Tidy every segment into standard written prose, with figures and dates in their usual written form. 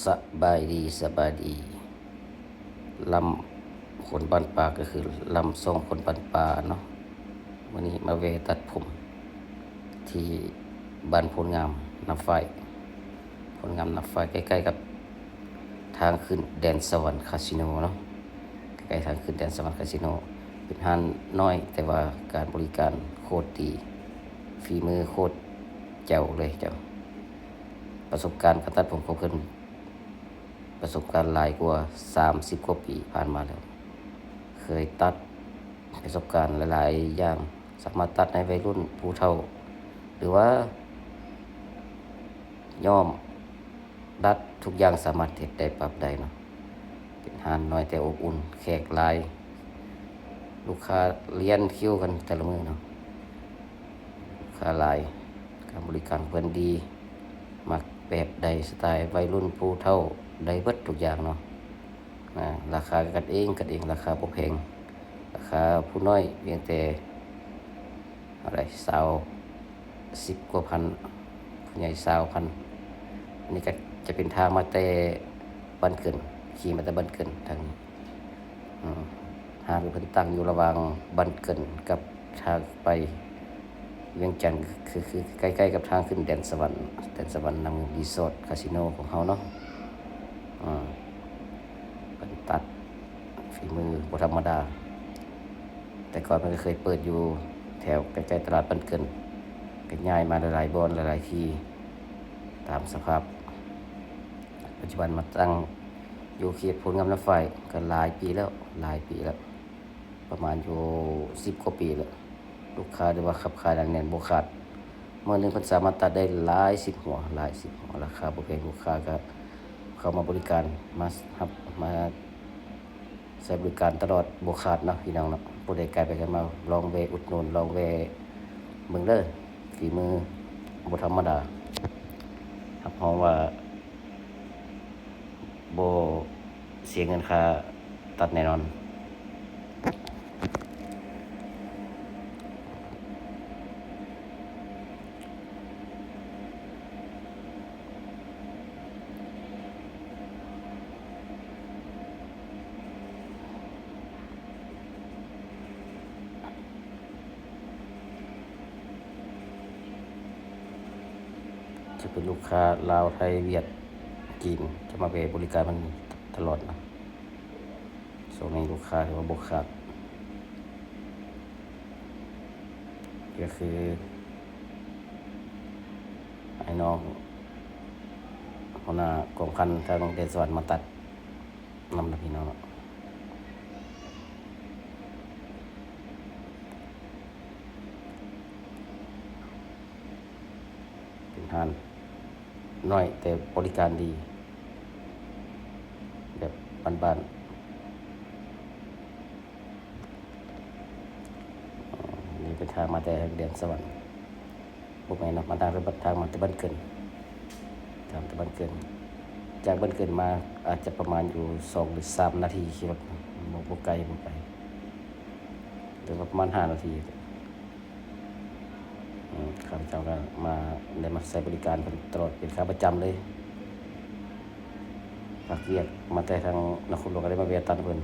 สบายดีสบายดีลำขนปันปลาก็คือลำทรงขนปันปลาเนาะวันนี้มาเวตัดผมที่บ้านพลงามน้ำไฟพลงามน้ำไฟใกล้ๆกับทางขึ้นแดนสวรรค์คาสิโนเนาะใกล้ทางขึ้นแดนสวรรค์คาสิโนเป็นห้านน้อยแต่ว่าการบริการโคตรดีฝีมือโคตรแจ๋วเลยเจ้าประสบการณ์การตัดผมของเพิ่น ประสบการณ์หลายกว่า30กว่าปีผ่านมาแล้ว เคยตัดประสบการณ์หลายๆอย่างสามารถตัดให้วัยรุ่นผู้เฒ่า หรือว่าย่อมดัดทุกอย่างสามารถเฮ็ดได้ปรับได้เนาะเป็นร้านน้อยแต่อบอุ่นแขกหลายลูกค้าเรียนคิวกันแต่ละมื้อเนาะลูกค้าหลายการบริการเพิ่นดีมักแบบใดสไตล์วัยรุ่นผู้เฒ่าได้เบิดทุกอย่างเนาะ ราคากันเองราคาบ่แพงราคาผู้น้อยเพียงแต่อะไร10 กว่าพันผู้ใหญ่20,000อันนี้ก็จะเป็นทางมาแต่บ้านเกินขี่มาแต่บ้านเกินทางนี้ห้างเพิ่นตั้งอยู่ระหว่างบ้านเกินกับทางไปเวียงจันทน์คือใกล้ๆกับทางขึ้นแดนสวรรค์นำรีสอร์ทคาสิโนของเฮาเนาะอืม เพิ่นตัดฝีมือบ่ธรรมดาแต่ก่อนมันก็เคยเปิดอยู่แถวใกล้ๆตลาดบ้านเกินก็ย้ายมาหลายๆบ่อนหลายๆที่ตามสภาพปัจจุบันมาตั้งอยู่เขตโพธิ์งามรถไฟก็หลายปีแล้วประมาณอยู่10 กว่าปีแล้วลูกค้าหรือว่าคับขายหนังแน่นบ่ขาดมื้อหนึงเพิ่นสามารถตัดได้หลายสิบหัวราคาบ่แพงลูกค้าก็เข้ามาบริการมารับมาใช้บริการตลอดบ่ขาดเนาะพี่น้องเนาะผู้ใดไกลไปไกลมาลองแวะอุดหนุนลองแวะเบิ่งเด้อฝีมือบ่ธรรมดารับรองว่าบ่เสียเงินค่าตัดแน่นอนจะเป็นลูกค้าลาวไทยเวียดจีนจะมาแวะบริการมันตลอดนะช่วงนี้ลูกค้าถือว่าบ่ขาดก็คือไอ้น้องหัวหน้ากองพันทางแดนสวรรค์มาตัดนำนะพี่น้องเนาะเป็นห้านน้อยแต่บริการดีแบบบ้านๆนี่เป็นทางมาแต่แดนสวรรค์บ่แม่นเนาะมาทางมาแต่บ้านเกินทางแต่บ้านเกินจากบ้านเกินมาอาจจะประมาณอยู่2 หรือ 3 นาทีขี่รถบ่ไกลหรือว่าประมาณ5 นาทีข้าพเจ้าก็มาได้มาใช้บริการเพิ่นตลอดเป็นขาประจำเลยฝากเรียกมาแต่ทางนครหลวงก็ได้มาแวะตัดเพิ่น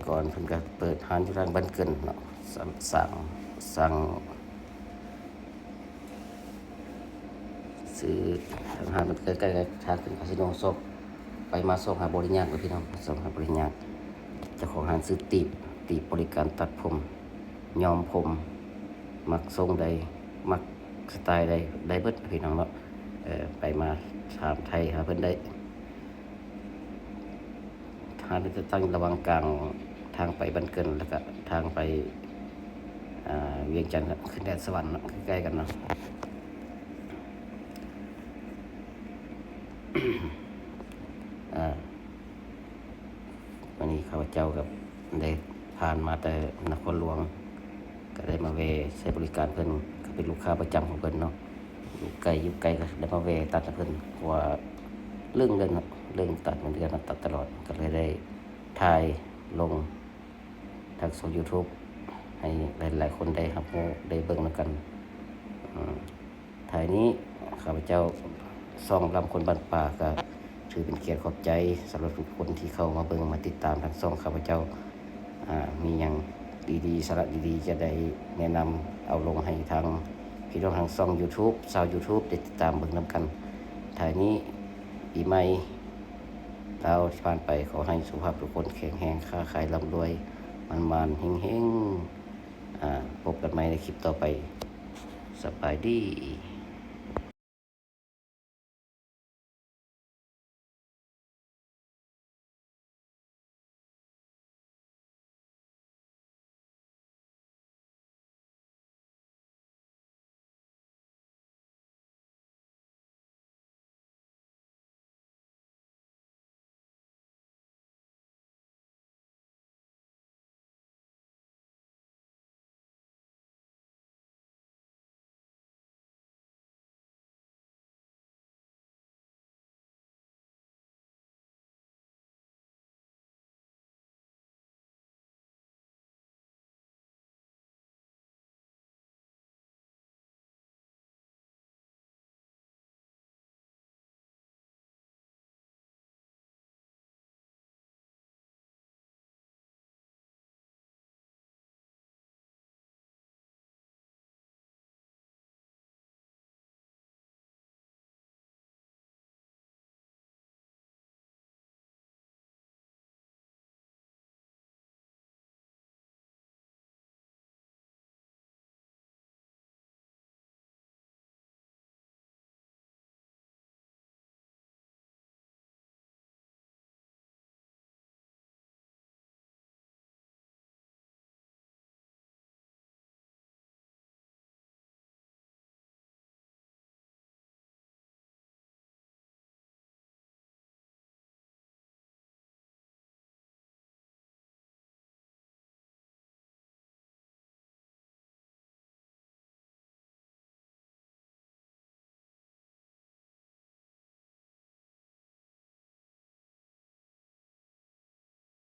ก่อนเพิ่นก็เปิดร้านอยู่ทางบ้านเกินเนาะสั่งซื้อทางร้านมันใกล้ๆทางขึ้นคาสิโนซบไปมาส่งหาบริญญาพี่น้องส่งหาบริญญาเจ้าของร้านซื้อตีบบริการตัดผมย้อมผมมักทรงใดมักสไตล์ใดได้เบิดพี่น้องเนาะไปมาถามไทยหาเพิ่นได้ทางจะตั้งระหวังกลางทางไปบ้านเกินแล้วก็ทางไปเวียงจันทร์ขึ้นแดนสวรรค์เนาะใกล้ๆกันเนาะ วันนี้ข้าพเจ้ากับได้ผ่านมาแต่นครหลวงก็ได้มาแวะใช้บริการเพิ่นก็เป็นลูกค้าประจำของเพิ่นเนาะอยู่ไกลก็ได้มาแวะตัดให้เพิ่นเพราะว่าเรื่องเนาะเรื่องตัดมันเดือนตัดตลอดก็เลยได้ถ่ายลงทางช่อง YouTube ให้หลายๆคนได้รับรู้ได้เบิ่งนำกันถ่ายนี้ข้าพเจ้าซ่องลำคนบ้านป่าก็ถือเป็นเกียรติขอบใจสำหรับทุกคนที่เข้ามาเบิ่งมาติดตามทางช่องข้าพเจ้ามีหยังดีๆสาระดีๆจะได้แนะนำเอาลงให้ทางพี่น้องทางช่อง YouTube ชาว YouTube ได้ติดตามเบิ่งนำกันถ่ายนี้ปีใหม่เราที่ผ่านไปขอให้สุขภาพทุกคนแข็งแรงค้าขายร่ำรวยมันๆเฮงๆพบกันใหม่ในคลิปต่อไปสบายดี